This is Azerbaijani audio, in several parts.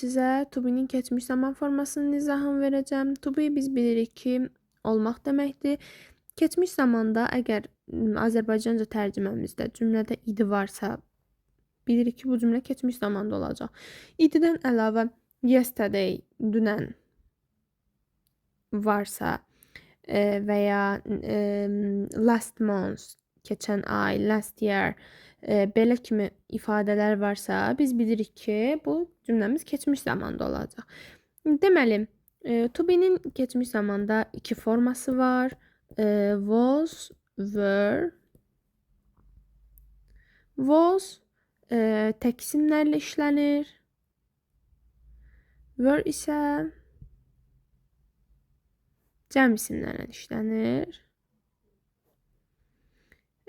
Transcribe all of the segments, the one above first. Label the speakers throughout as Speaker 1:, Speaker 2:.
Speaker 1: sizə to be'nin keçmiş zaman formasının izahını verəcəm. To be biz bilirik ki, olmaq deməkdir. Keçmiş zamanda əgər Azərbaycanca tərcüməmizdə cümlədə idi varsa, bilirik ki, bu cümlə keçmiş zamanda olacaq. İdidən əlavə yesterday, dünən varsa və ya last month, keçən ay, last year belə kimi ifadələr varsa, biz bilirik ki, bu cümləmiz keçmiş zamanda olacaq. Deməli, to be'nin keçmiş zamanda iki forması var. Was, were. Was tək isimlərlə işlənir. Were isə cəm isimlərlə işlənir.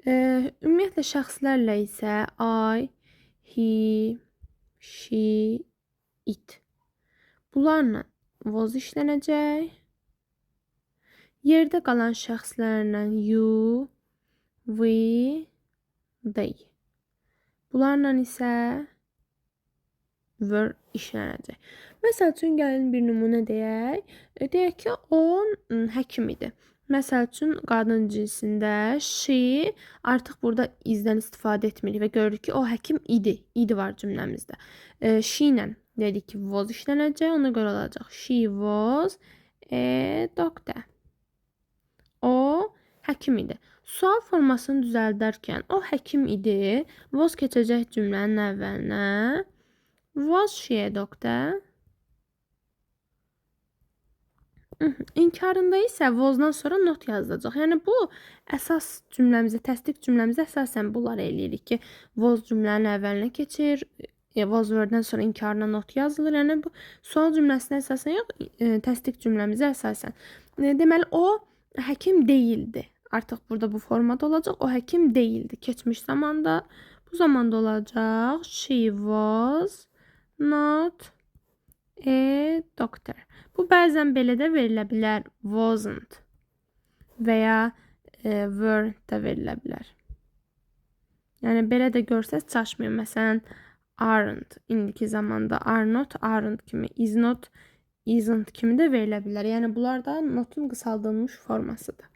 Speaker 1: Ümumiyyətlə şəxslərlə isə I, he, she, it. Bunlarla was işlənəcək. Yerdə qalan şəxslərlə you, we, they. Bunlarla isə were işlənəcək. Məsəl üçün, gəlin bir nümunə deyək. Deyək ki, o həkim idi. Məsəl üçün, qadın cinsində she artıq burada izdən istifadə etmirik və görürük ki, o həkim idi. İdi var cümləmizdə. She ilə dedik ki, was işlənəcək. Ona görə olacaq. She was a doctor. O həkim idi. Sual formasını düzəldərkən o həkim idi. Was keçəcək cümlənin əvvəlinə. Was she a doctor? İnkarında isə was'dan sonra not yazılacaq. Yəni bu əsas cümləmizə, təsdiq cümləmizə əsasən bunları eləyirik ki, was cümlənin əvvəlinə keçir. Was word'dən sonra inkarına not yazılır. Yəni bu sual cümləsinə əsasən yox, təsdiq cümləmizə əsasən. Deməli o həkim deyildi. Artıq burada bu formada olacaq. O həkim deyildi. Keçmiş zamanda. Bu zamanda olacaq. She was not a doctor. Bu bəzən belə də verilə bilər. Wasn't. Və ya weren't də verilə bilər. Yəni belə də görsəz çaşmayın. Məsələn, aren't. İndiki zamanda are not, aren't kimi. Is not, isn't kimi də verilə bilər. Yəni bunlar da notun qısaldılmış formasıdır.